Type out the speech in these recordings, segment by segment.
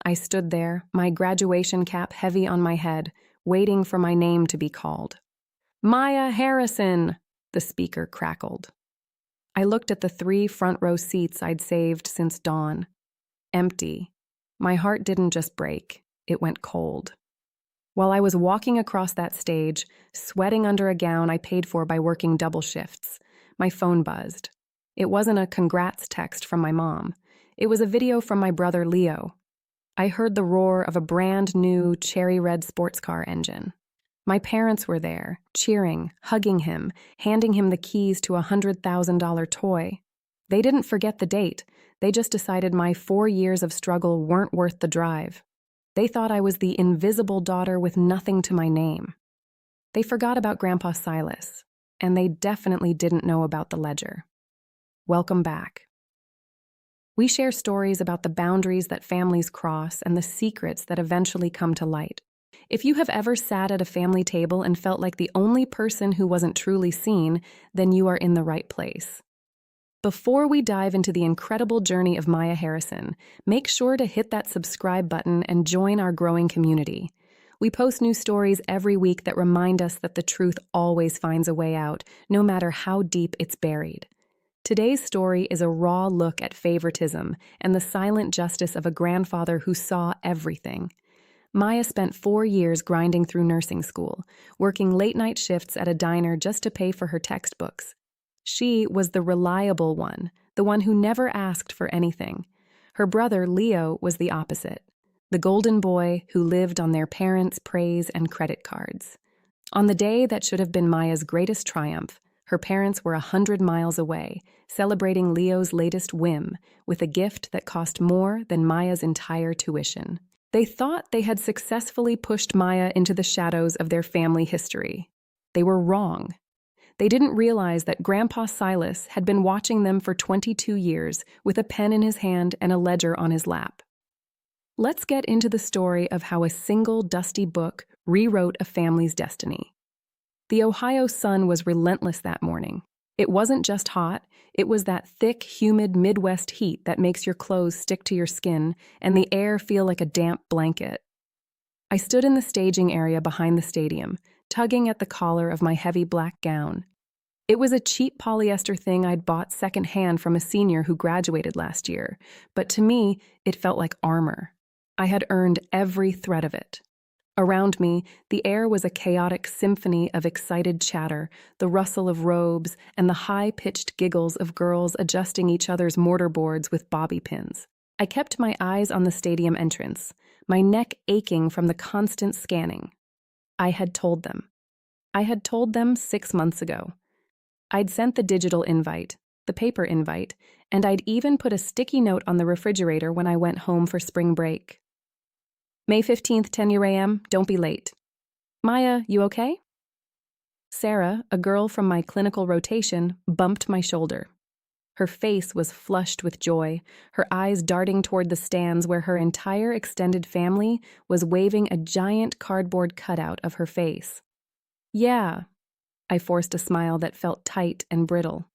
I stood there, my graduation cap heavy on my head, waiting for my name to be called. "Maya Harrison!" the speaker crackled. I looked at the 3 front-row seats I'd saved since dawn. Empty. My heart didn't just break, it went cold. While I was walking across that stage, sweating under a gown I paid for by working double shifts, my phone buzzed. It wasn't a congrats text from my mom. It was a video from my brother Leo. I heard the roar of a brand new cherry red sports car engine. My parents were there, cheering, hugging him, handing him the keys to a $100,000 toy. They didn't forget the date. They just decided my 4 years of struggle weren't worth the drive. They thought I was the invisible daughter with nothing to my name. They forgot about Grandpa Silas, and they definitely didn't know about the ledger. Welcome back. We share stories about the boundaries that families cross and the secrets that eventually come to light. If you have ever sat at a family table and felt like the only person who wasn't truly seen, then you are in the right place. Before we dive into the incredible journey of Maya Harrison, make sure to hit that subscribe button and join our growing community. We post new stories every week that remind us that the truth always finds a way out, no matter how deep it's buried. Today's story is a raw look at favoritism and the silent justice of a grandfather who saw everything. Maya spent 4 years grinding through nursing school, working late-night shifts at a diner just to pay for her textbooks. She was the reliable one, the one who never asked for anything. Her brother, Leo, was the opposite, the golden boy who lived on their parents' praise and credit cards. On the day that should have been Maya's greatest triumph, her parents were 100 miles away, celebrating Leo's latest whim with a gift that cost more than Maya's entire tuition. They thought they had successfully pushed Maya into the shadows of their family history. They were wrong. They didn't realize that Grandpa Silas had been watching them for 22 years with a pen in his hand and a ledger on his lap. Let's get into the story of how a single dusty book rewrote a family's destiny. The Ohio sun was relentless that morning. It wasn't just hot, it was that thick, humid Midwest heat that makes your clothes stick to your skin and the air feel like a damp blanket. I stood in the staging area behind the stadium, tugging at the collar of my heavy black gown. It was a cheap polyester thing I'd bought secondhand from a senior who graduated last year, but to me, it felt like armor. I had earned every thread of it. Around me, the air was a chaotic symphony of excited chatter, the rustle of robes, and the high-pitched giggles of girls adjusting each other's mortarboards with bobby pins. I kept my eyes on the stadium entrance, my neck aching from the constant scanning. I had told them. I had told them 6 months ago. I'd sent the digital invite, the paper invite, and I'd even put a sticky note on the refrigerator when I went home for spring break. May 15th, 10 a.m., don't be late. Maya, you okay? Sarah, a girl from my clinical rotation, bumped my shoulder. Her face was flushed with joy, her eyes darting toward the stands where her entire extended family was waving a giant cardboard cutout of her face. Yeah, I forced a smile that felt tight and brittle.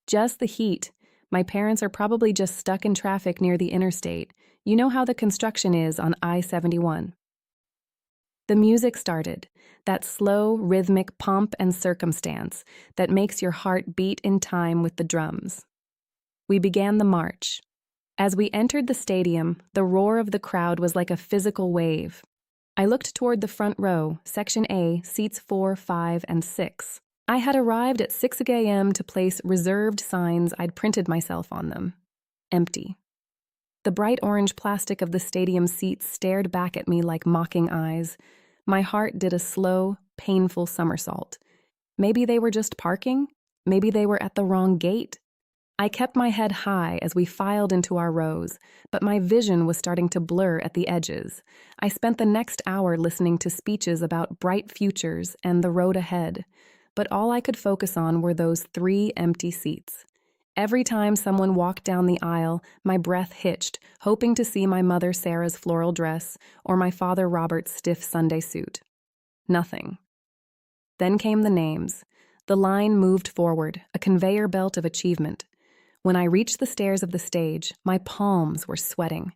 Just the heat. My parents are probably just stuck in traffic near the interstate. You know how the construction is on I-71. The music started, that slow, rhythmic pomp and circumstance that makes your heart beat in time with the drums. We began the march. As we entered the stadium, the roar of the crowd was like a physical wave. I looked toward the front row, Section A, seats 4, 5, and 6. I had arrived at 6 a.m. to place reserved signs I'd printed myself on them. Empty. The bright orange plastic of the stadium seats stared back at me like mocking eyes. My heart did a slow, painful somersault. Maybe they were just parking? Maybe they were at the wrong gate? I kept my head high as we filed into our rows, but my vision was starting to blur at the edges. I spent the next hour listening to speeches about bright futures and the road ahead, but all I could focus on were those 3 empty seats. Every time someone walked down the aisle, my breath hitched, hoping to see my mother Sarah's floral dress or my father Robert's stiff Sunday suit. Nothing. Then came the names. The line moved forward, a conveyor belt of achievement. When I reached the stairs of the stage, my palms were sweating.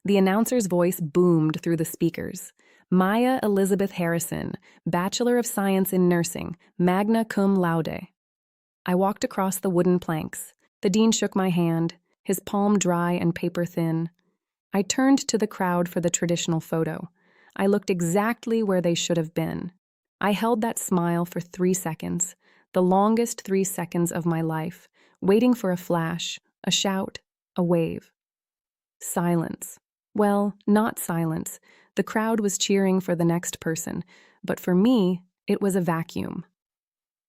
The announcer's voice boomed through the speakers. Maya Elizabeth Harrison, Bachelor of Science in Nursing, magna cum laude. I walked across the wooden planks. The dean shook my hand, his palm dry and paper thin. I turned to the crowd for the traditional photo. I looked exactly where they should have been. I held that smile for 3 seconds, the longest 3 seconds of my life, waiting for a flash, a shout, a wave. Silence. Well, not silence. The crowd was cheering for the next person, but for me, it was a vacuum.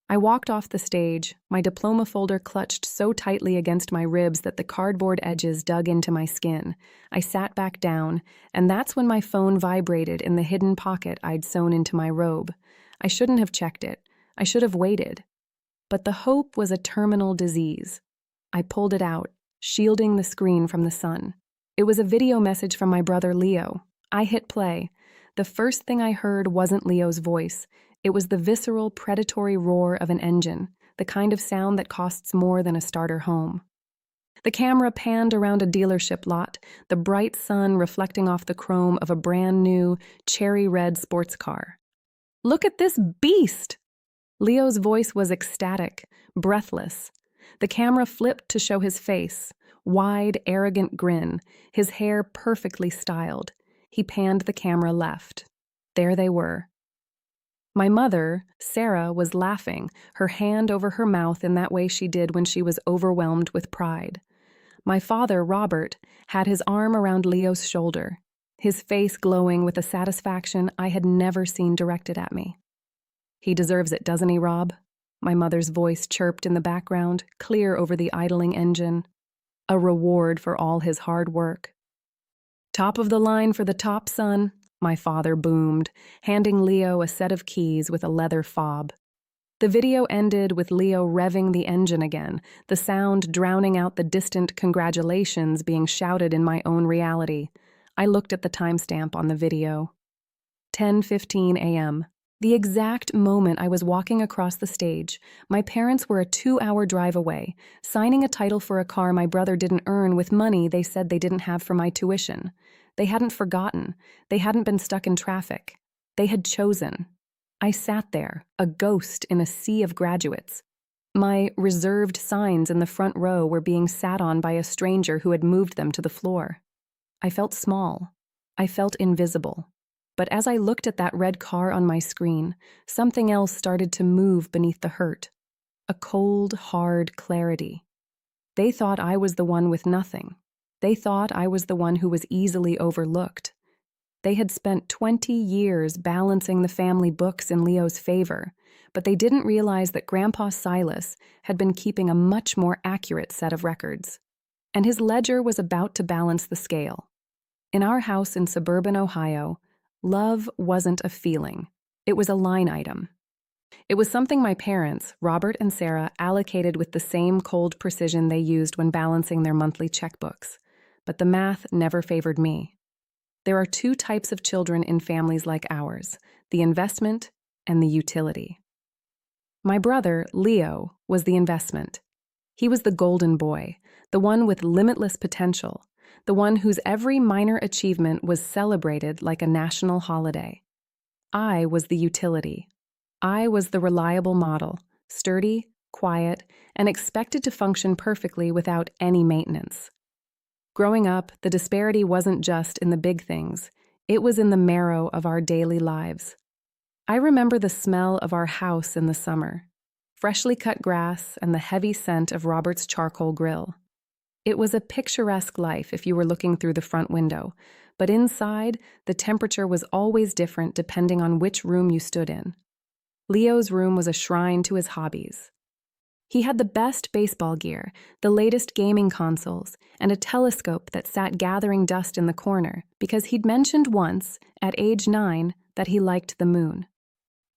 I walked off the stage, my diploma folder clutched so tightly against my ribs that the cardboard edges dug into my skin. I sat back down, and that's when my phone vibrated in the hidden pocket I'd sewn into my robe. I shouldn't have checked it. I should have waited. But the hope was a terminal disease. I pulled it out, shielding the screen from the sun. It was a video message from my brother Leo. I hit play. The first thing I heard wasn't Leo's voice. It was the visceral, predatory roar of an engine, the kind of sound that costs more than a starter home. The camera panned around a dealership lot, the bright sun reflecting off the chrome of a brand new, cherry red sports car. "Look at this beast!" Leo's voice was ecstatic, breathless. The camera flipped to show his face, wide, arrogant grin, his hair perfectly styled. He panned the camera left. There they were. My mother, Sarah, was laughing, her hand over her mouth in that way she did when she was overwhelmed with pride. My father, Robert, had his arm around Leo's shoulder, his face glowing with a satisfaction I had never seen directed at me. "He deserves it, doesn't he, Rob?" My mother's voice chirped in the background, clear over the idling engine. A reward for all his hard work. "Top of the line for the top, son," my father boomed, handing Leo a set of keys with a leather fob. The video ended with Leo revving the engine again, the sound drowning out the distant congratulations being shouted in my own reality. I looked at the timestamp on the video. 10:15 a.m. The exact moment I was walking across the stage, my parents were a 2-hour drive away, signing a title for a car my brother didn't earn with money they said they didn't have for my tuition. They hadn't forgotten. They hadn't been stuck in traffic. They had chosen. I sat there, a ghost in a sea of graduates. My reserved signs in the front row were being sat on by a stranger who had moved them to the floor. I felt small. I felt invisible. But as I looked at that red car on my screen, something else started to move beneath the hurt. A cold, hard clarity. They thought I was the one with nothing. They thought I was the one who was easily overlooked. They had spent 20 years balancing the family books in Leo's favor, but they didn't realize that Grandpa Silas had been keeping a much more accurate set of records. And his ledger was about to balance the scale. In our house in suburban Ohio, love wasn't a feeling. It was a line item. It was something my parents, Robert and Sarah, allocated with the same cold precision they used when balancing their monthly checkbooks. But the math never favored me. There are 2 types of children in families like ours, the investment and the utility. My brother, Leo, was the investment. He was the golden boy, the one with limitless potential, the one whose every minor achievement was celebrated like a national holiday. I was the utility. I was the reliable model, sturdy, quiet, and expected to function perfectly without any maintenance. Growing up, the disparity wasn't just in the big things. It was in the marrow of our daily lives. I remember the smell of our house in the summer, freshly cut grass and the heavy scent of Robert's charcoal grill. It was a picturesque life if you were looking through the front window, but inside, the temperature was always different depending on which room you stood in. Leo's room was a shrine to his hobbies. He had the best baseball gear, the latest gaming consoles, and a telescope that sat gathering dust in the corner because he'd mentioned once, at age 9, that he liked the moon.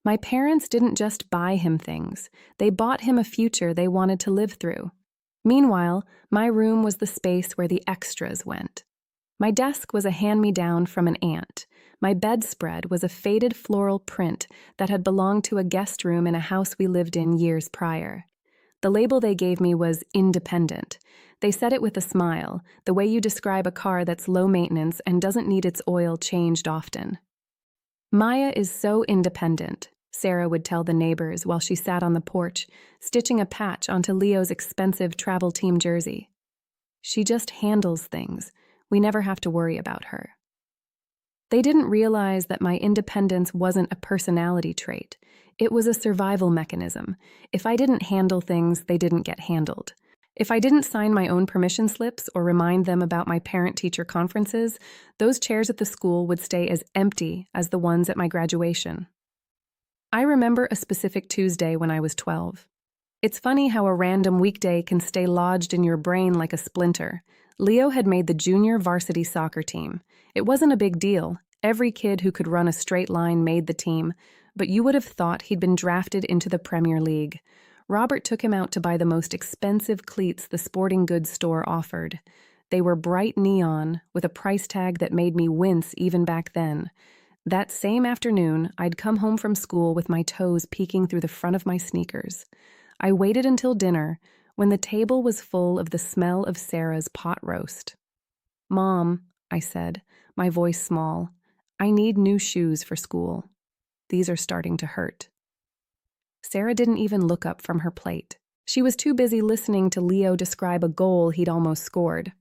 My parents didn't just buy him things, they bought him a future they wanted to live through. Meanwhile, my room was the space where the extras went. My desk was a hand-me-down from an aunt. My bedspread was a faded floral print that had belonged to a guest room in a house we lived in years prior. The label they gave me was independent. They said it with a smile, the way you describe a car that's low maintenance and doesn't need its oil changed often. Maya is so independent, Sarah would tell the neighbors while she sat on the porch, stitching a patch onto Leo's expensive travel team jersey. She just handles things. We never have to worry about her. They didn't realize that my independence wasn't a personality trait. It was a survival mechanism. If I didn't handle things, they didn't get handled. If I didn't sign my own permission slips or remind them about my parent-teacher conferences, those chairs at the school would stay as empty as the ones at my graduation. I remember a specific Tuesday when I was 12. It's funny how a random weekday can stay lodged in your brain like a splinter. Leo had made the junior varsity soccer team. It wasn't a big deal. Every kid who could run a straight line made the team, but you would have thought he'd been drafted into the Premier League. Robert took him out to buy the most expensive cleats the sporting goods store offered. They were bright neon, with a price tag that made me wince even back then. That same afternoon, I'd come home from school with my toes peeking through the front of my sneakers. I waited until dinner, when the table was full of the smell of Sarah's pot roast. "Mom," I said, my voice small, "I need new shoes for school. These are starting to hurt." Sarah didn't even look up from her plate. She was too busy listening to Leo describe a goal he'd almost scored.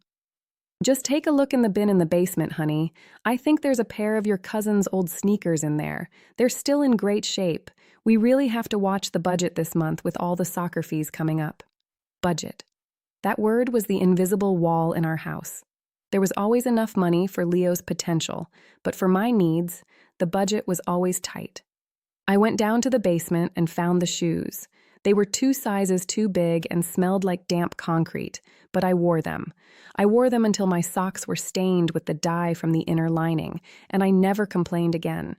"Just take a look in the bin in the basement, honey. I think there's a pair of your cousin's old sneakers in there. They're still in great shape. We really have to watch the budget this month with all the soccer fees coming up." Budget. That word was the invisible wall in our house. There was always enough money for Leo's potential, but for my needs, the budget was always tight. I went down to the basement and found the shoes. They were 2 sizes too big and smelled like damp concrete, but I wore them. I wore them until my socks were stained with the dye from the inner lining, and I never complained again.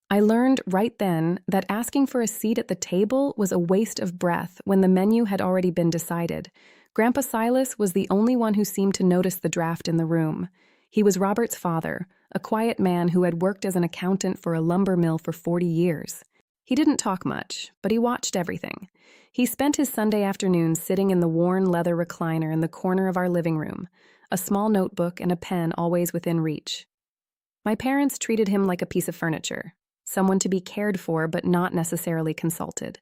I learned right then that asking for a seat at the table was a waste of breath when the menu had already been decided. Grandpa Silas was the only one who seemed to notice the draft in the room. He was Robert's father, a quiet man who had worked as an accountant for a lumber mill for 40 years. He didn't talk much, but he watched everything. He spent his Sunday afternoons sitting in the worn leather recliner in the corner of our living room, a small notebook and a pen always within reach. My parents treated him like a piece of furniture, someone to be cared for but not necessarily consulted.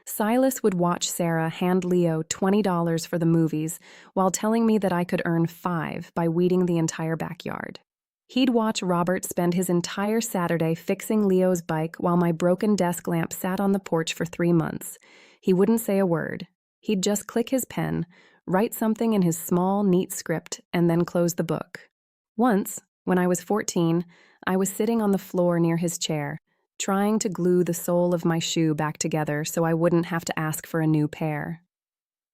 Silas would watch Sarah hand Leo $20 for the movies while telling me that I could earn $5 by weeding the entire backyard. He'd watch Robert spend his entire Saturday fixing Leo's bike while my broken desk lamp sat on the porch for 3 months. He wouldn't say a word. He'd just click his pen, write something in his small, neat script, and then close the book. Once, when I was 14, I was sitting on the floor near his chair, trying to glue the sole of my shoe back together so I wouldn't have to ask for a new pair.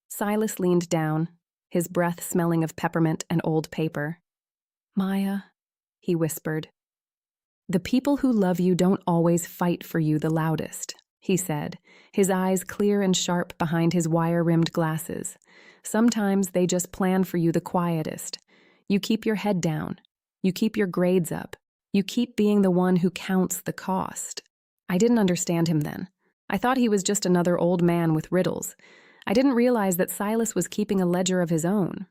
Silas leaned down, his breath smelling of peppermint and old paper. "Maya," he whispered. "The people who love you don't always fight for you the loudest," he said, his eyes clear and sharp behind his wire-rimmed glasses. "Sometimes they just plan for you the quietest. You keep your head down. You keep your grades up. You keep being the one who counts the cost." I didn't understand him then. I thought he was just another old man with riddles. I didn't realize that Silas was keeping a ledger of his own.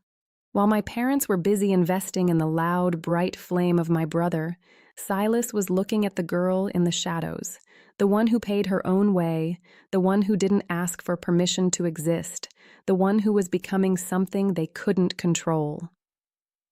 While my parents were busy investing in the loud, bright flame of my brother, Silas was looking at the girl in the shadows, the one who paid her own way, the one who didn't ask for permission to exist, the one who was becoming something they couldn't control.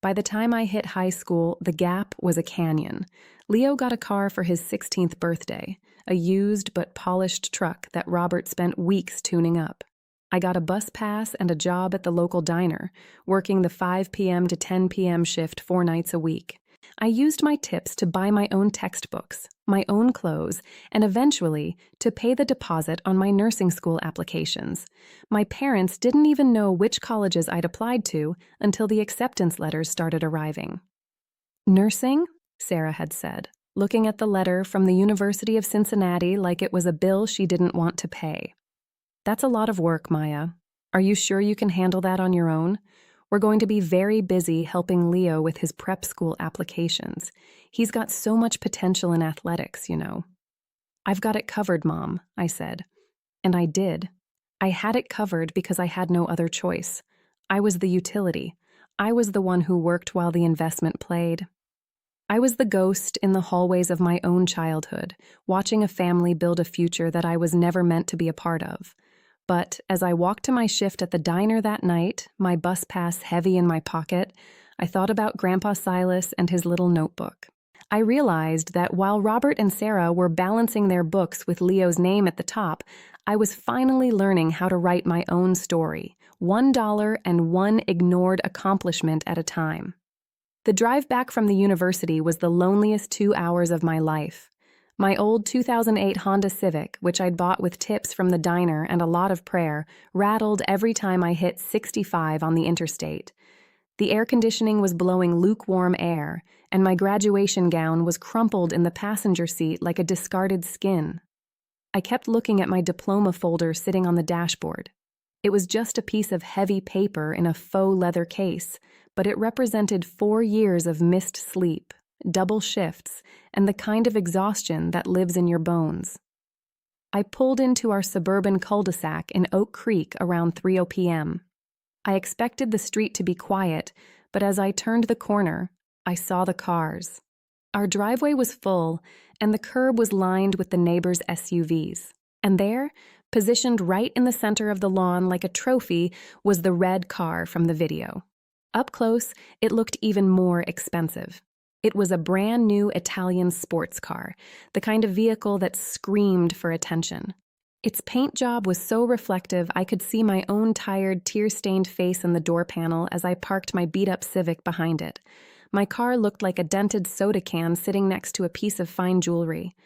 By the time I hit high school, the gap was a canyon. Leo got a car for his 16th birthday, a used but polished truck that Robert spent weeks tuning up. I got a bus pass and a job at the local diner, working the 5 p.m. to 10 p.m. shift 4 nights a week. I used my tips to buy my own textbooks, my own clothes, and eventually to pay the deposit on my nursing school applications. My parents didn't even know which colleges I'd applied to until the acceptance letters started arriving. "Nursing?" Sarah had said, looking at the letter from the University of Cincinnati like it was a bill she didn't want to pay. "That's a lot of work, Maya. Are you sure you can handle that on your own? We're going to be very busy helping Leo with his prep school applications. He's got so much potential in athletics, you know." "I've got it covered, Mom," I said. And I did. I had it covered because I had no other choice. I was the utility. I was the one who worked while the investment played. I was the ghost in the hallways of my own childhood, watching a family build a future that I was never meant to be a part of. But as I walked to my shift at the diner that night, my bus pass heavy in my pocket, I thought about Grandpa Silas and his little notebook. I realized that while Robert and Sarah were balancing their books with Leo's name at the top, I was finally learning how to write my own story, $1 and one ignored accomplishment at a time. The drive back from the university was the loneliest 2 hours of my life. My old 2008 Honda Civic, which I'd bought with tips from the diner and a lot of prayer, rattled every time I hit 65 on the interstate. The air conditioning was blowing lukewarm air, and my graduation gown was crumpled in the passenger seat like a discarded skin. I kept looking at my diploma folder sitting on the dashboard. It was just a piece of heavy paper in a faux leather case, but it represented 4 years of missed sleep, double shifts, and the kind of exhaustion that lives in your bones. I pulled into our suburban cul-de-sac in Oak Creek around 3 p.m. I expected the street to be quiet, but as I turned the corner, I saw the cars. Our driveway was full, and the curb was lined with the neighbors' SUVs. And there, positioned right in the center of the lawn like a trophy, was the red car from the video. Up close, it looked even more expensive. It was a brand new Italian sports car, the kind of vehicle that screamed for attention. Its paint job was so reflective I could see my own tired, tear-stained face in the door panel as I parked my beat-up Civic behind it. My car looked like a dented soda can sitting next to a piece of fine jewelry.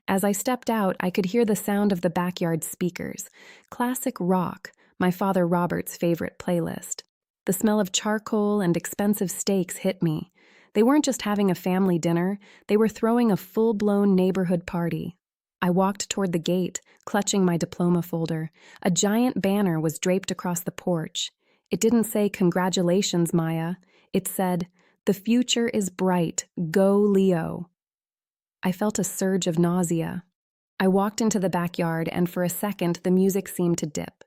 As I stepped out, I could hear the sound of the backyard speakers. Classic rock, my father Robert's favorite playlist. The smell of charcoal and expensive steaks hit me. They weren't just having a family dinner, they were throwing a full-blown neighborhood party. I walked toward the gate, clutching my diploma folder. A giant banner was draped across the porch. It didn't say, "Congratulations, Maya." It said, "The future is bright. Go, Leo." I felt a surge of nausea. I walked into the backyard, and for a second, the music seemed to dip.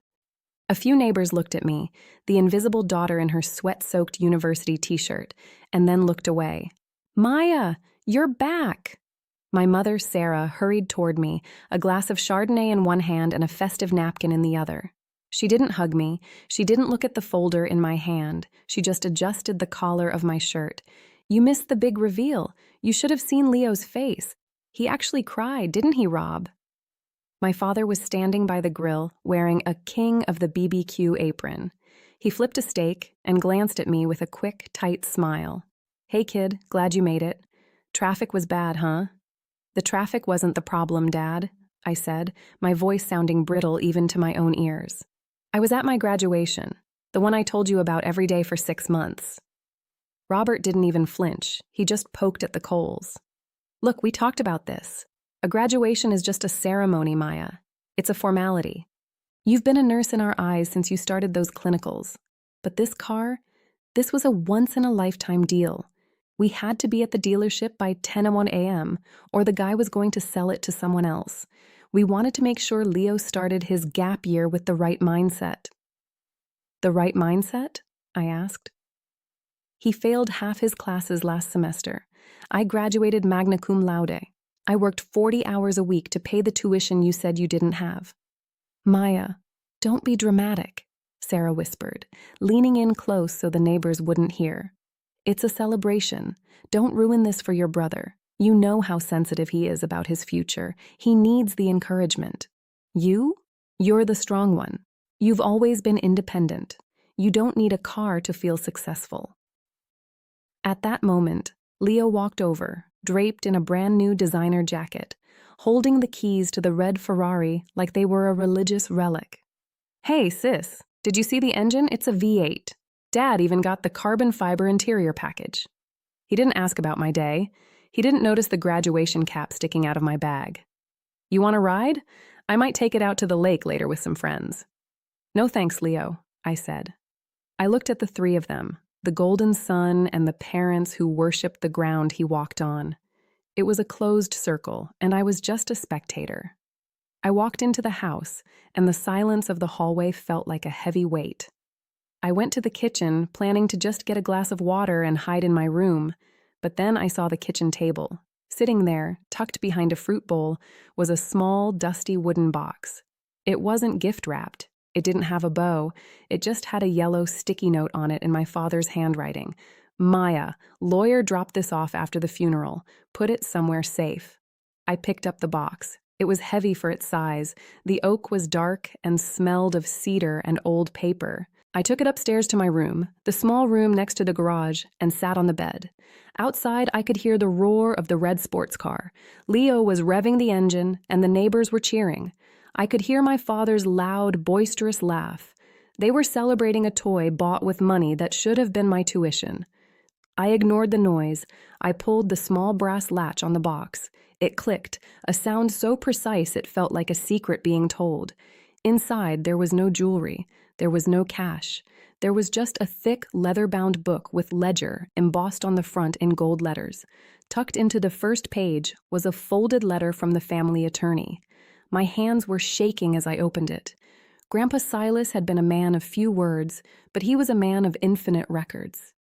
A few neighbors looked at me, the invisible daughter in her sweat-soaked university t-shirt, and then looked away. "Maya, you're back!" My mother, Sarah, hurried toward me, a glass of Chardonnay in one hand and a festive napkin in the other. She didn't hug me. She didn't look at the folder in my hand. She just adjusted the collar of my shirt. "You missed the big reveal. You should have seen Leo's face. He actually cried, didn't he, Rob?" My father was standing by the grill, wearing a king of the BBQ apron. He flipped a steak and glanced at me with a quick, tight smile. "Hey, kid, glad you made it. Traffic was bad, huh?" "The traffic wasn't the problem, Dad," I said, my voice sounding brittle even to my own ears. "I was at my graduation, the one I told you about every day for 6 months." Robert didn't even flinch. He just poked at the coals. "Look, we talked about this. A graduation is just a ceremony, Maya. It's a formality. You've been a nurse in our eyes since you started those clinicals. But this car, this was a once-in-a-lifetime deal. We had to be at the dealership by 10:01 a.m., or the guy was going to sell it to someone else. We wanted to make sure Leo started his gap year with the right mindset." "The right mindset?" I asked. "He failed half his classes last semester. I graduated magna cum laude. I worked 40 hours a week to pay the tuition you said you didn't have." "Maya, don't be dramatic," Sarah whispered, leaning in close so the neighbors wouldn't hear. "It's a celebration. Don't ruin this for your brother. You know how sensitive he is about his future. He needs the encouragement. You're the strong one. You've always been independent. You don't need a car to feel successful." At that moment, Leo walked over, draped in a brand new designer jacket, holding the keys to the red Ferrari like they were a religious relic. "Hey, sis, did you see the engine? It's a V8. Dad even got the carbon fiber interior package." He didn't ask about my day. He didn't notice the graduation cap sticking out of my bag. "You want a ride? I might take it out to the lake later with some friends." "No thanks, Leo," I said. I looked at the three of them, the golden sun and the parents who worshipped the ground he walked on. It was a closed circle, and I was just a spectator. I walked into the house, and the silence of the hallway felt like a heavy weight. I went to the kitchen, planning to just get a glass of water and hide in my room, but then I saw the kitchen table. Sitting there, tucked behind a fruit bowl, was a small, dusty wooden box. It wasn't gift-wrapped. It didn't have a bow. It just had a yellow sticky note on it in my father's handwriting. Maya, lawyer dropped this off after the funeral. Put it somewhere safe. I picked up the box. It was heavy for its size. The oak was dark and smelled of cedar and old paper. I took it upstairs to my room, the small room next to the garage, and sat on the bed. Outside, I could hear the roar of the red sports car. Leo was revving the engine, and the neighbors were cheering. I could hear my father's loud, boisterous laugh. They were celebrating a toy bought with money that should have been my tuition. I ignored the noise. I pulled the small brass latch on the box. It clicked, a sound so precise it felt like a secret being told. Inside, there was no jewelry. There was no cash. There was just a thick, leather-bound book with ledger embossed on the front in gold letters. Tucked into the first page was a folded letter from the family attorney. My hands were shaking as I opened it. Grandpa Silas had been a man of few words, but he was a man of infinite records.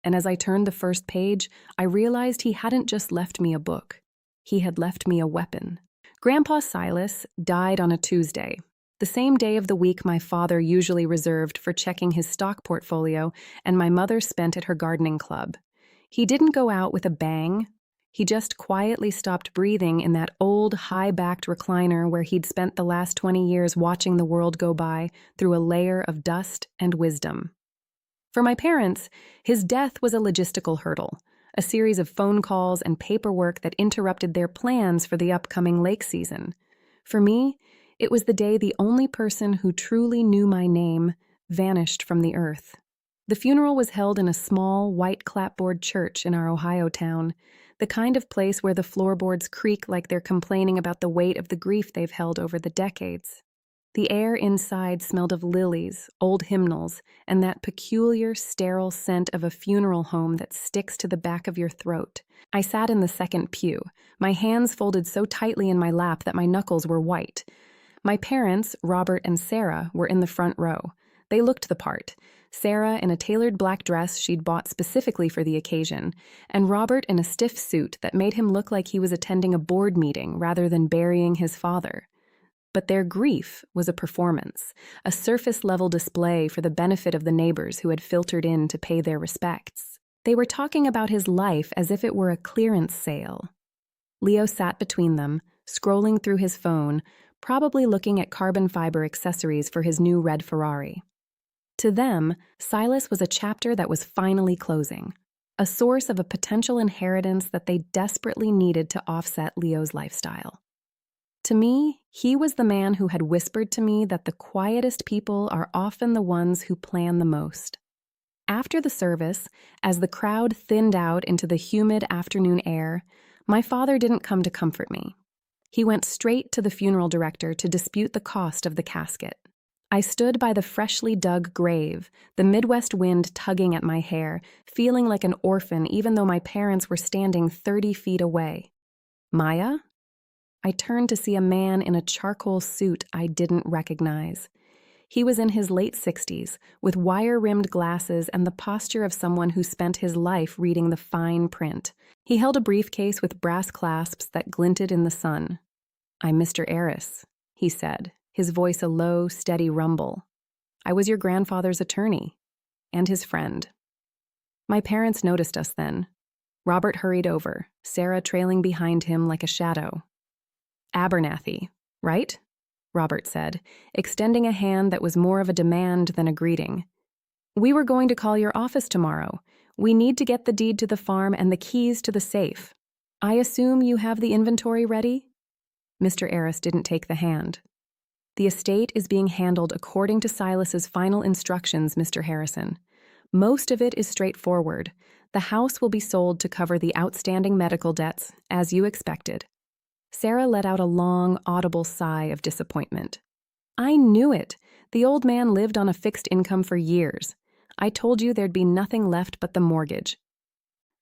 And as I turned the first page, I realized he hadn't just left me a book. He had left me a weapon. Grandpa Silas died on a Tuesday, the same day of the week my father usually reserved for checking his stock portfolio and my mother spent at her gardening club. He didn't go out with a bang. He just quietly stopped breathing in that old, high-backed recliner where he'd spent the last 20 years watching the world go by through a layer of dust and wisdom. For my parents, his death was a logistical hurdle, a series of phone calls and paperwork that interrupted their plans for the upcoming lake season. For me, it was the day the only person who truly knew my name vanished from the earth. The funeral was held in a small, white clapboard church in our Ohio town, the kind of place where the floorboards creak like they're complaining about the weight of the grief they've held over the decades. The air inside smelled of lilies, old hymnals, and that peculiar, sterile scent of a funeral home that sticks to the back of your throat. I sat in the second pew, my hands folded so tightly in my lap that my knuckles were white. My parents, Robert and Sarah, were in the front row. They looked the part. Sarah in a tailored black dress she'd bought specifically for the occasion, and Robert in a stiff suit that made him look like he was attending a board meeting rather than burying his father. But their grief was a performance, a surface-level display for the benefit of the neighbors who had filtered in to pay their respects. They were talking about his life as if it were a clearance sale. Leo sat between them, scrolling through his phone, probably looking at carbon fiber accessories for his new red Ferrari. To them, Silas was a chapter that was finally closing, a source of a potential inheritance that they desperately needed to offset Leo's lifestyle. To me, he was the man who had whispered to me that the quietest people are often the ones who plan the most. After the service, as the crowd thinned out into the humid afternoon air, my father didn't come to comfort me. He went straight to the funeral director to dispute the cost of the casket. I stood by the freshly dug grave, the Midwest wind tugging at my hair, feeling like an orphan even though my parents were standing 30 feet away. Maya? I turned to see a man in a charcoal suit I didn't recognize. He was in his late 60s, with wire-rimmed glasses and the posture of someone who spent his life reading the fine print. He held a briefcase with brass clasps that glinted in the sun. "I'm Mr. Eris," he said, his voice a low, steady rumble. "I was your grandfather's attorney, and his friend." My parents noticed us then. Robert hurried over, Sarah trailing behind him like a shadow. "Abernathy, right?" Robert said, extending a hand that was more of a demand than a greeting. "We were going to call your office tomorrow. We need to get the deed to the farm and the keys to the safe. I assume you have the inventory ready?" Mr. Eris didn't take the hand. "The estate is being handled according to Silas's final instructions, Mr. Harrison. Most of it is straightforward. The house will be sold to cover the outstanding medical debts, as you expected." Sarah let out a long, audible sigh of disappointment. "I knew it. The old man lived on a fixed income for years. I told you there'd be nothing left but the mortgage."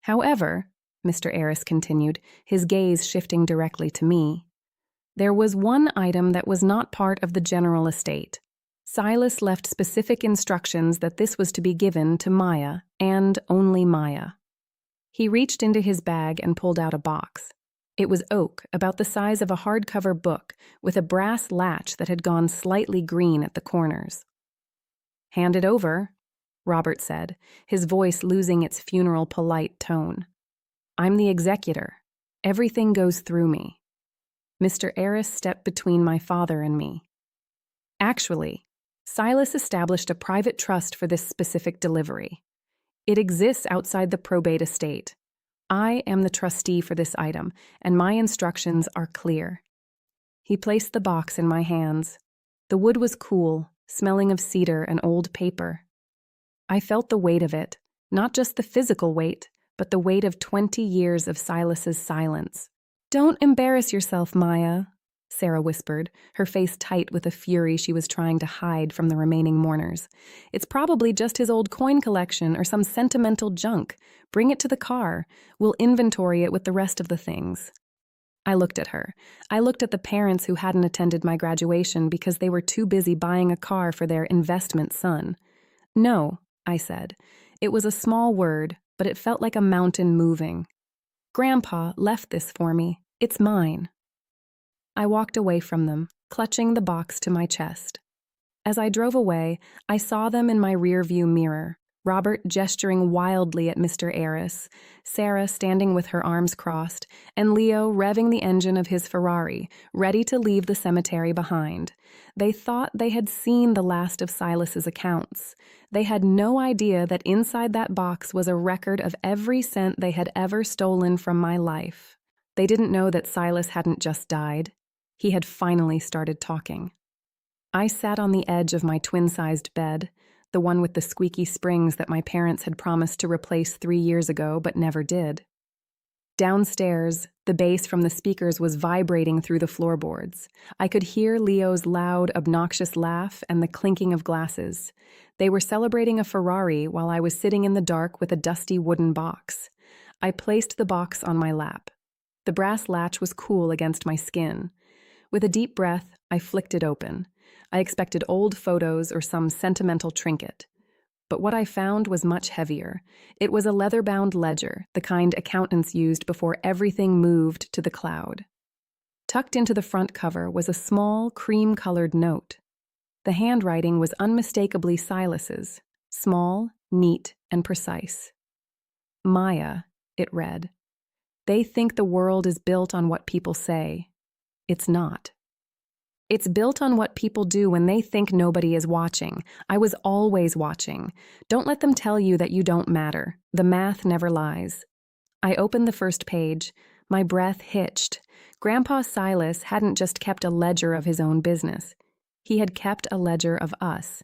"However," Mr. Eris continued, his gaze shifting directly to me, There was one item that was not part of the general estate. Silas left specific instructions that this was to be given to Maya, and only Maya. He reached into his bag and pulled out a box. It was oak, about the size of a hardcover book, with a brass latch that had gone slightly green at the corners. "Hand it over," Robert said, his voice losing its funeral polite tone. "I'm the executor. Everything goes through me." Mr. Aris stepped between my father and me. Actually, Silas established a private trust for this specific delivery. It exists outside the probate estate. I am the trustee for this item, and my instructions are clear. He placed the box in my hands. The wood was cool, smelling of cedar and old paper. I felt the weight of it, not just the physical weight, but the weight of 20 years of Silas's silence. "Don't embarrass yourself, Maya," Sarah whispered, her face tight with a fury she was trying to hide from the remaining mourners. "It's probably just his old coin collection or some sentimental junk. Bring it to the car. We'll inventory it with the rest of the things." I looked at her. I looked at the parents who hadn't attended my graduation because they were too busy buying a car for their investment son. "No," I said. It was a small word, but it felt like a mountain moving. "Grandpa left this for me. It's mine." I walked away from them, clutching the box to my chest. As I drove away, I saw them in my rearview mirror, Robert gesturing wildly at Mr. Aris, Sarah standing with her arms crossed, and Leo revving the engine of his Ferrari, ready to leave the cemetery behind. They thought they had seen the last of Silas's accounts. They had no idea that inside that box was a record of every cent they had ever stolen from my life. They didn't know that Silas hadn't just died. He had finally started talking. I sat on the edge of my twin-sized bed, the one with the squeaky springs that my parents had promised to replace 3 years ago but never did. Downstairs, the bass from the speakers was vibrating through the floorboards. I could hear Leo's loud, obnoxious laugh and the clinking of glasses. They were celebrating a Ferrari while I was sitting in the dark with a dusty wooden box. I placed the box on my lap. The brass latch was cool against my skin. With a deep breath, I flicked it open. I expected old photos or some sentimental trinket. But what I found was much heavier. It was a leather-bound ledger, the kind accountants used before everything moved to the cloud. Tucked into the front cover was a small, cream-colored note. The handwriting was unmistakably Silas's, small, neat, and precise. "Maya," it read. "They think the world is built on what people say. It's not. It's built on what people do when they think nobody is watching. I was always watching. Don't let them tell you that you don't matter. The math never lies." I opened the first page. My breath hitched. Grandpa Silas hadn't just kept a ledger of his own business. He had kept a ledger of us.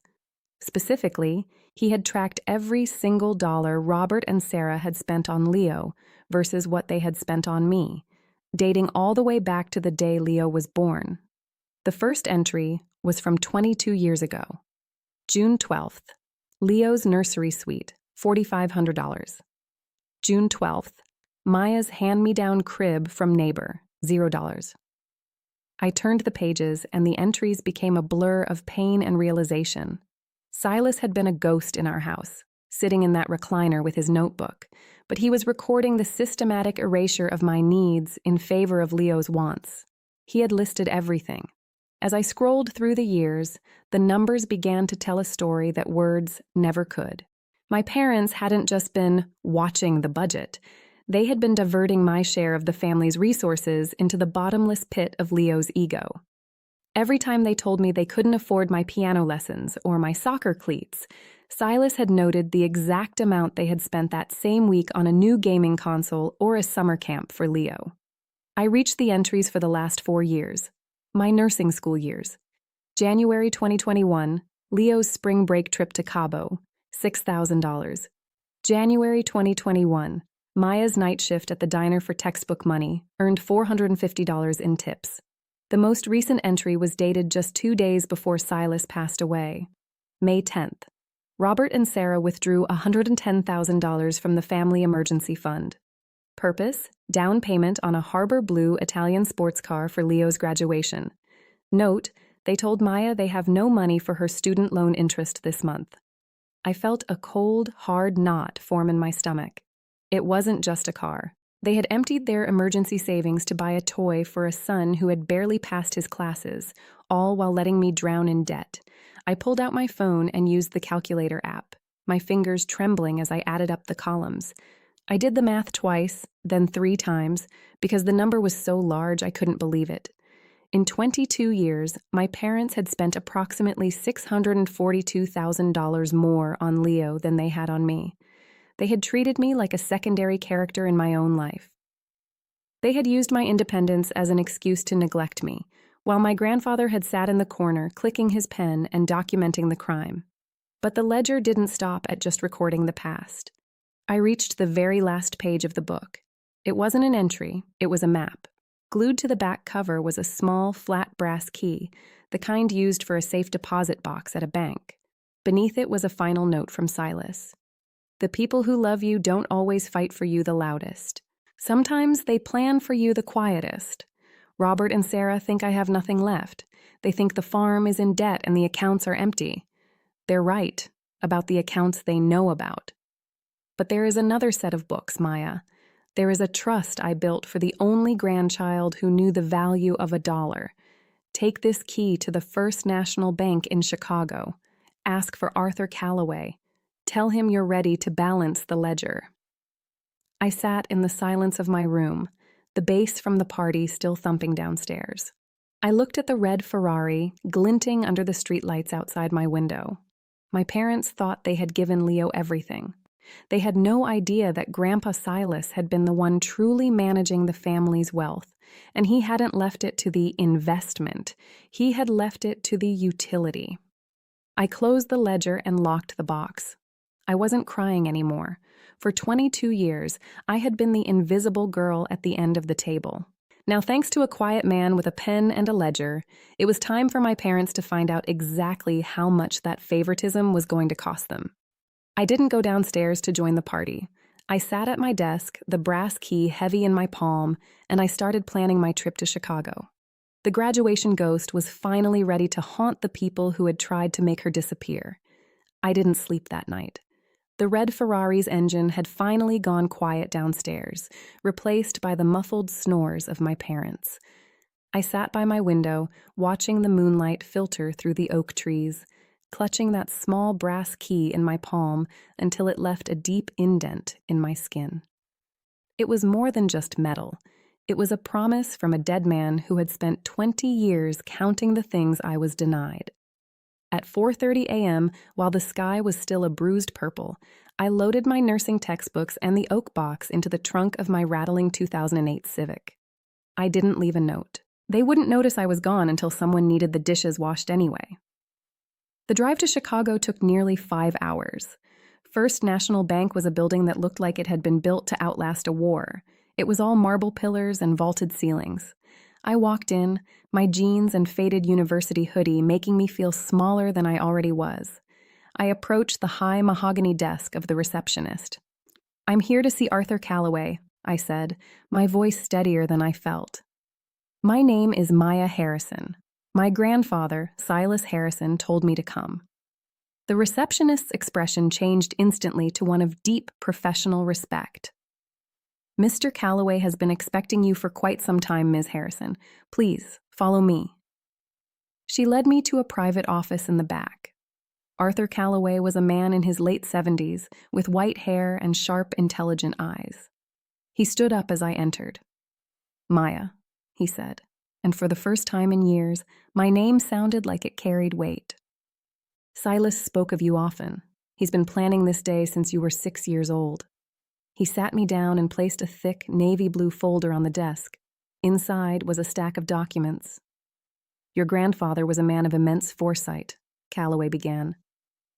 Specifically, he had tracked every single dollar Robert and Sarah had spent on Leo versus what they had spent on me, dating all the way back to the day Leo was born. The first entry was from 22 years ago. June 12th, Leo's nursery suite, $4,500. June 12th, Maya's hand-me-down crib from neighbor, $0. I turned the pages and the entries became a blur of pain and realization. Silas had been a ghost in our house, sitting in that recliner with his notebook, but he was recording the systematic erasure of my needs in favor of Leo's wants. He had listed everything. As I scrolled through the years, the numbers began to tell a story that words never could. My parents hadn't just been watching the budget. They had been diverting my share of the family's resources into the bottomless pit of Leo's ego. Every time they told me they couldn't afford my piano lessons or my soccer cleats, Silas had noted the exact amount they had spent that same week on a new gaming console or a summer camp for Leo. I reached the entries for the last 4 years. My nursing school years. January 2021, Leo's spring break trip to Cabo, $6,000. January 2021, Maya's night shift at the diner for textbook money, earned $450 in tips. The most recent entry was dated just 2 days before Silas passed away. May 10th, Robert and Sarah withdrew $110,000 from the family emergency fund. Purpose: down payment on a harbor blue Italian sports car for Leo's graduation. Note: they told Maya they have no money for her student loan interest this month. I felt a cold, hard knot form in my stomach. It wasn't just a car. They had emptied their emergency savings to buy a toy for a son who had barely passed his classes, all while letting me drown in debt. I pulled out my phone and used the calculator app, my fingers trembling as I added up the columns. I did the math twice, then 3 times, because the number was so large I couldn't believe it. In 22 years, my parents had spent approximately $642,000 more on Leo than they had on me. They had treated me like a secondary character in my own life. They had used my independence as an excuse to neglect me, while my grandfather had sat in the corner clicking his pen and documenting the crime. But the ledger didn't stop at just recording the past. I reached the very last page of the book. It wasn't an entry, it was a map. Glued to the back cover was a small, flat brass key, the kind used for a safe deposit box at a bank. Beneath it was a final note from Silas. The people who love you don't always fight for you the loudest. Sometimes they plan for you the quietest. Robert and Sarah think I have nothing left. They think the farm is in debt and the accounts are empty. They're right about the accounts they know about. But there is another set of books, Maya. There is a trust I built for the only grandchild who knew the value of $1. Take this key to the First National Bank in Chicago. Ask for Arthur Calloway. Tell him you're ready to balance the ledger. I sat in the silence of my room, the bass from the party still thumping downstairs. I looked at the red Ferrari, glinting under the streetlights outside my window. My parents thought they had given Leo everything. They had no idea that Grandpa Silas had been the one truly managing the family's wealth, and he hadn't left it to the investment. He had left it to the utility. I closed the ledger and locked the box. I wasn't crying anymore. For 22 years, I had been the invisible girl at the end of the table. Now, thanks to a quiet man with a pen and a ledger, it was time for my parents to find out exactly how much that favoritism was going to cost them. I didn't go downstairs to join the party. I sat at my desk, the brass key heavy in my palm, and I started planning my trip to Chicago. The graduation ghost was finally ready to haunt the people who had tried to make her disappear. I didn't sleep that night. The red Ferrari's engine had finally gone quiet downstairs, replaced by the muffled snores of my parents. I sat by my window, watching the moonlight filter through the oak trees, clutching that small brass key in my palm until it left a deep indent in my skin. It was more than just metal. It was a promise from a dead man who had spent 20 years counting the things I was denied. At 4:30 a.m., while the sky was still a bruised purple, I loaded my nursing textbooks and the oak box into the trunk of my rattling 2008 Civic. I didn't leave a note. They wouldn't notice I was gone until someone needed the dishes washed anyway. The drive to Chicago took nearly 5 hours. First National Bank was a building that looked like it had been built to outlast a war. It was all marble pillars and vaulted ceilings. I walked in, my jeans and faded university hoodie making me feel smaller than I already was. I approached the high mahogany desk of the receptionist. "I'm here to see Arthur Calloway," I said, my voice steadier than I felt. "My name is Maya Harrison. My grandfather, Silas Harrison, told me to come." The receptionist's expression changed instantly to one of deep professional respect. "Mr. Calloway has been expecting you for quite some time, Ms. Harrison. Please, follow me." She led me to a private office in the back. Arthur Calloway was a man in his late 70s, with white hair and sharp, intelligent eyes. He stood up as I entered. "Maya," he said, and for the first time in years, my name sounded like it carried weight. "Silas spoke of you often. He's been planning this day since you were 6 years old." He sat me down and placed a thick navy blue folder on the desk. Inside was a stack of documents. "Your grandfather was a man of immense foresight," Calloway began.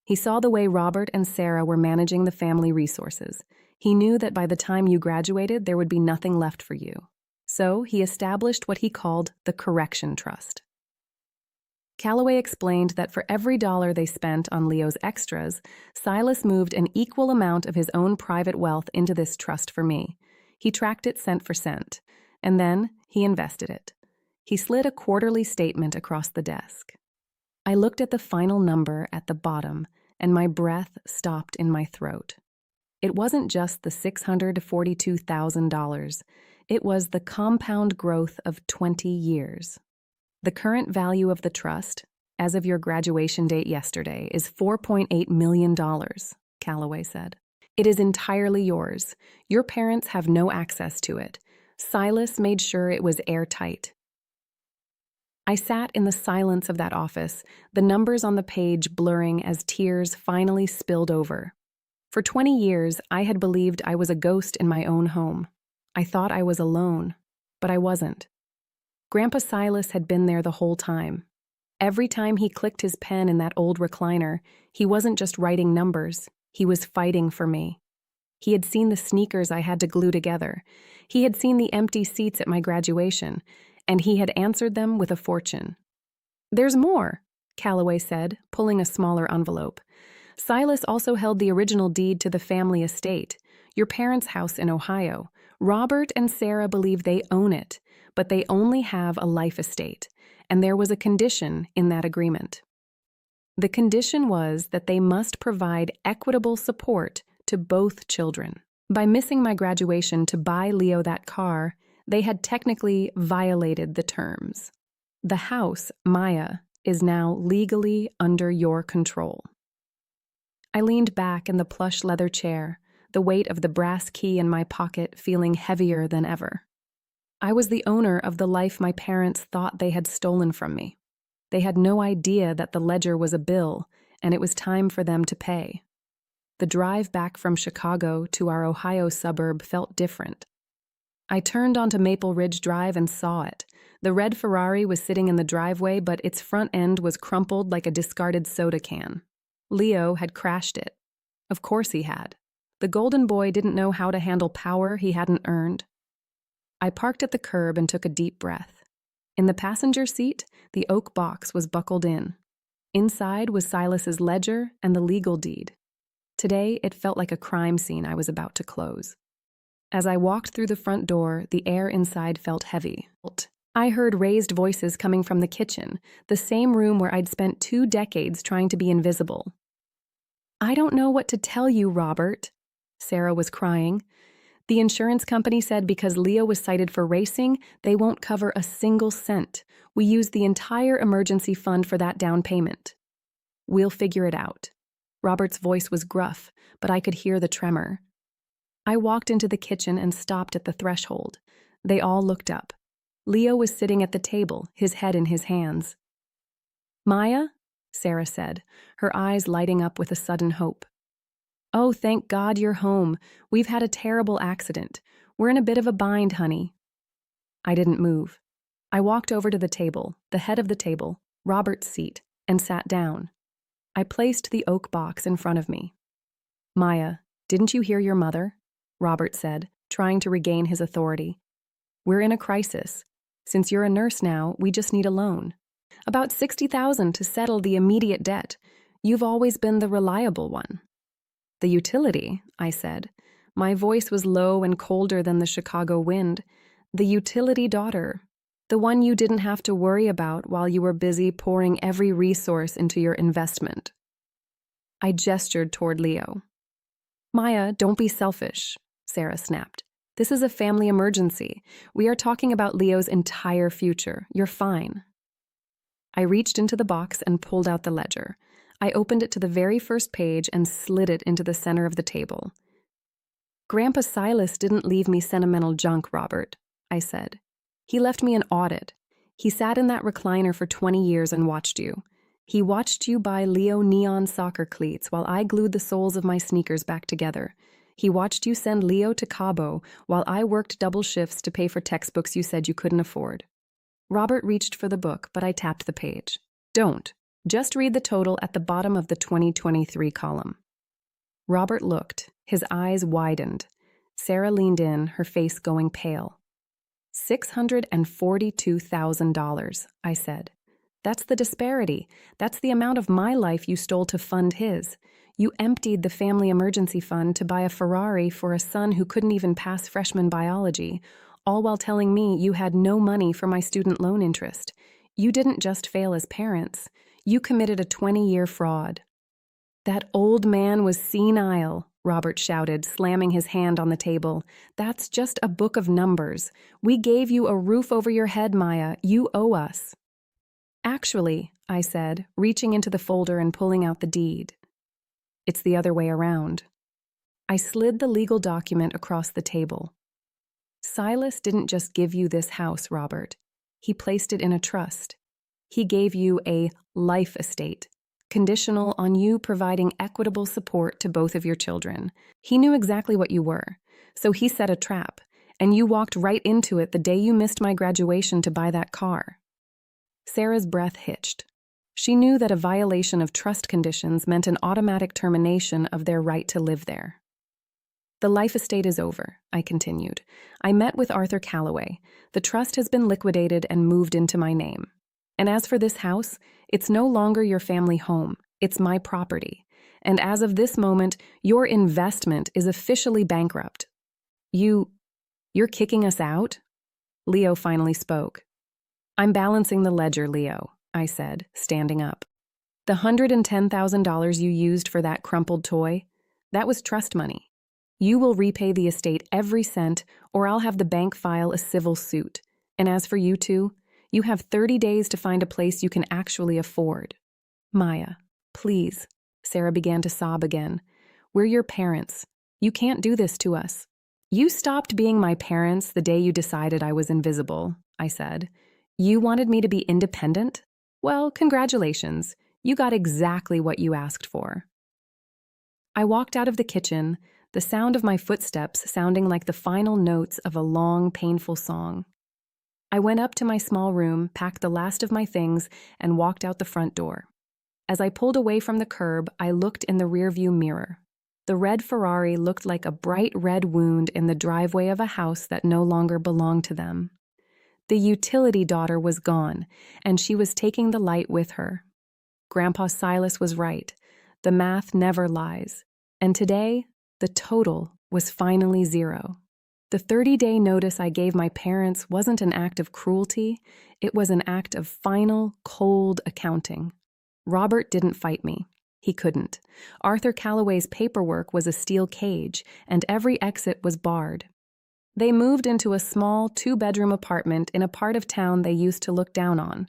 "He saw the way Robert and Sarah were managing the family resources. He knew that by the time you graduated, there would be nothing left for you. So he established what he called the Correction Trust." Calloway explained that for every $1 they spent on Leo's extras, Silas moved an equal amount of his own private wealth into this trust for me. He tracked it cent for cent, and then he invested it. He slid a quarterly statement across the desk. I looked at the final number at the bottom, and my breath stopped in my throat. It wasn't just the $642,000. It was the compound growth of 20 years. The current value of the trust, as of your graduation date yesterday, is $4.8 million, Calloway said. It is entirely yours. Your parents have no access to it. Silas made sure it was airtight. I sat in the silence of that office, the numbers on the page blurring as tears finally spilled over. For 20 years, I had believed I was a ghost in my own home. I thought I was alone, but I wasn't. Grandpa Silas had been there the whole time. Every time he clicked his pen in that old recliner, he wasn't just writing numbers, he was fighting for me. He had seen the sneakers I had to glue together. He had seen the empty seats at my graduation, and he had answered them with a fortune. "There's more," Calloway said, pulling a smaller envelope. "Silas also held the original deed to the family estate, your parents' house in Ohio. Robert and Sarah believe they own it, but they only have a life estate, and there was a condition in that agreement. The condition was that they must provide equitable support to both children. By missing my graduation to buy Leo that car, they had technically violated the terms. The house, Maya, is now legally under your control." I leaned back in the plush leather chair, the weight of the brass key in my pocket feeling heavier than ever. I was the owner of the life my parents thought they had stolen from me. They had no idea that the ledger was a bill, and it was time for them to pay. The drive back from Chicago to our Ohio suburb felt different. I turned onto Maple Ridge Drive and saw it. The red Ferrari was sitting in the driveway, but its front end was crumpled like a discarded soda can. Leo had crashed it. Of course he had. The golden boy didn't know how to handle power he hadn't earned. I parked at the curb and took a deep breath. In the passenger seat, the oak box was buckled in. Inside was Silas's ledger and the legal deed. Today, it felt like a crime scene I was about to close. As I walked through the front door, the air inside felt heavy. I heard raised voices coming from the kitchen, the same room where I'd spent 2 decades trying to be invisible. "I don't know what to tell you, Robert," Sarah was crying. "The insurance company said because Leo was cited for racing, they won't cover a single cent. We used the entire emergency fund for that down payment." "We'll figure it out." Robert's voice was gruff, but I could hear the tremor. I walked into the kitchen and stopped at the threshold. They all looked up. Leo was sitting at the table, his head in his hands. "Maya?" Sarah said, her eyes lighting up with a sudden hope. "Oh, thank God you're home. We've had a terrible accident. We're in a bit of a bind, honey." I didn't move. I walked over to the table, the head of the table, Robert's seat, and sat down. I placed the oak box in front of me. "Maya, didn't you hear your mother?" Robert said, trying to regain his authority. "We're in a crisis. Since you're a nurse now, we just need a loan. About $60,000 to settle the immediate debt. You've always been the reliable one." "The utility," I said. My voice was low and colder than the Chicago wind. "The utility daughter. The one you didn't have to worry about while you were busy pouring every resource into your investment." I gestured toward Leo. "Maya, don't be selfish," Sarah snapped. "This is a family emergency. We are talking about Leo's entire future. You're fine." I reached into the box and pulled out the ledger. I opened it to the very first page and slid it into the center of the table. "Grandpa Silas didn't leave me sentimental junk, Robert," I said. "He left me an audit. He sat in that recliner for 20 years and watched you. He watched you buy Leo neon soccer cleats while I glued the soles of my sneakers back together. He watched you send Leo to Cabo while I worked double shifts to pay for textbooks you said you couldn't afford." Robert reached for the book, but I tapped the page. "Don't. Just read the total at the bottom of the 2023 column." Robert looked. His eyes widened. Sarah leaned in, her face going pale. $642,000, I said. "That's the disparity. That's the amount of my life you stole to fund his. You emptied the family emergency fund to buy a Ferrari for a son who couldn't even pass freshman biology, all while telling me you had no money for my student loan interest. You didn't just fail as parents. You committed a 20-year fraud. That old man was senile, Robert shouted, slamming his hand on the table. That's just a book of numbers. We gave you a roof over your head, Maya. You owe us. Actually, I said, reaching into the folder and pulling out the deed. It's the other way around. I slid the legal document across the table. Silas didn't just give you this house, Robert. He placed it in a trust. He gave you a life estate, conditional on you providing equitable support to both of your children. He knew exactly what you were, so he set a trap, and you walked right into it the day you missed my graduation to buy that car. Sarah's breath hitched. She knew that a violation of trust conditions meant an automatic termination of their right to live there. The life estate is over, I continued. I met with Arthur Calloway. The trust has been liquidated and moved into my name. And as for this house, it's no longer your family home. It's my property. And as of this moment, your investment is officially bankrupt. You're kicking us out? Leo finally spoke. I'm balancing the ledger, Leo, I said, standing up. The $110,000 you used for that crumpled toy, that was trust money. You will repay the estate every cent, or I'll have the bank file a civil suit. And as for you two, you have 30 days to find a place you can actually afford. Maya, please, Sarah began to sob again. We're your parents. You can't do this to us. You stopped being my parents the day you decided I was invisible, I said. You wanted me to be independent? Well, congratulations. You got exactly what you asked for. I walked out of the kitchen, the sound of my footsteps sounding like the final notes of a long, painful song. I went up to my small room, packed the last of my things, and walked out the front door. As I pulled away from the curb, I looked in the rearview mirror. The red Ferrari looked like a bright red wound in the driveway of a house that no longer belonged to them. The utility daughter was gone, and she was taking the light with her. Grandpa Silas was right. The math never lies. And today, the total was finally 0. The 30-day notice I gave my parents wasn't an act of cruelty. It was an act of final, cold accounting. Robert didn't fight me. He couldn't. Arthur Calloway's paperwork was a steel cage, and every exit was barred. They moved into a small 2-bedroom apartment in a part of town they used to look down on.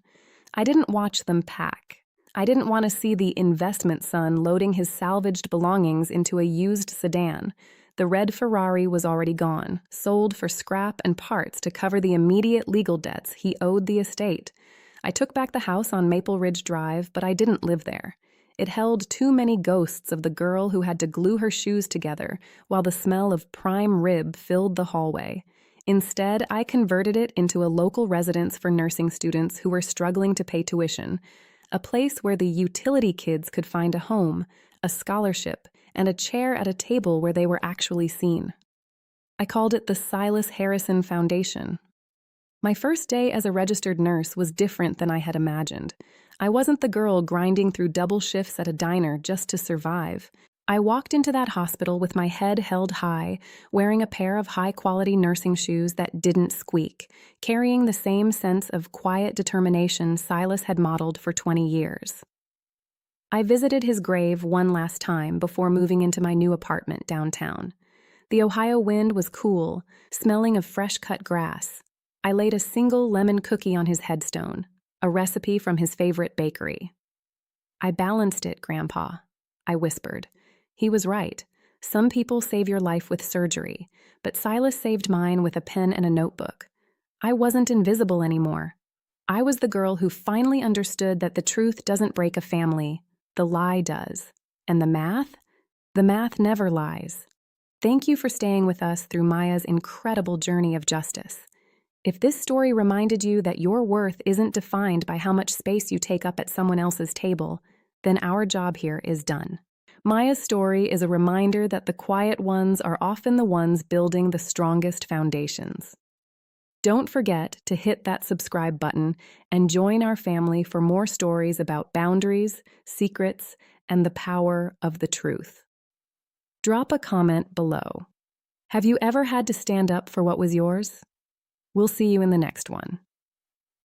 I didn't watch them pack. I didn't want to see the investment son loading his salvaged belongings into a used sedan. The red Ferrari was already gone, sold for scrap and parts to cover the immediate legal debts he owed the estate. I took back the house on Maple Ridge Drive, but I didn't live there. It held too many ghosts of the girl who had to glue her shoes together while the smell of prime rib filled the hallway. Instead, I converted it into a local residence for nursing students who were struggling to pay tuition, a place where the utility kids could find a home, a scholarship, and a chair at a table where they were actually seen. I called it the Silas Harrison Foundation. My first day as a registered nurse was different than I had imagined. I wasn't the girl grinding through double shifts at a diner just to survive. I walked into that hospital with my head held high, wearing a pair of high-quality nursing shoes that didn't squeak, carrying the same sense of quiet determination Silas had modeled for 20 years. I visited his grave one last time before moving into my new apartment downtown. The Ohio wind was cool, smelling of fresh-cut grass. I laid a single lemon cookie on his headstone, a recipe from his favorite bakery. I balanced it, Grandpa, I whispered. He was right. Some people save your life with surgery, but Silas saved mine with a pen and a notebook. I wasn't invisible anymore. I was the girl who finally understood that the truth doesn't break a family. The lie does. And the math? The math never lies. Thank you for staying with us through Maya's incredible journey of justice. If this story reminded you that your worth isn't defined by how much space you take up at someone else's table, then our job here is done. Maya's story is a reminder that the quiet ones are often the ones building the strongest foundations. Don't forget to hit that subscribe button and join our family for more stories about boundaries, secrets, and the power of the truth. Drop a comment below. Have you ever had to stand up for what was yours? We'll see you in the next one.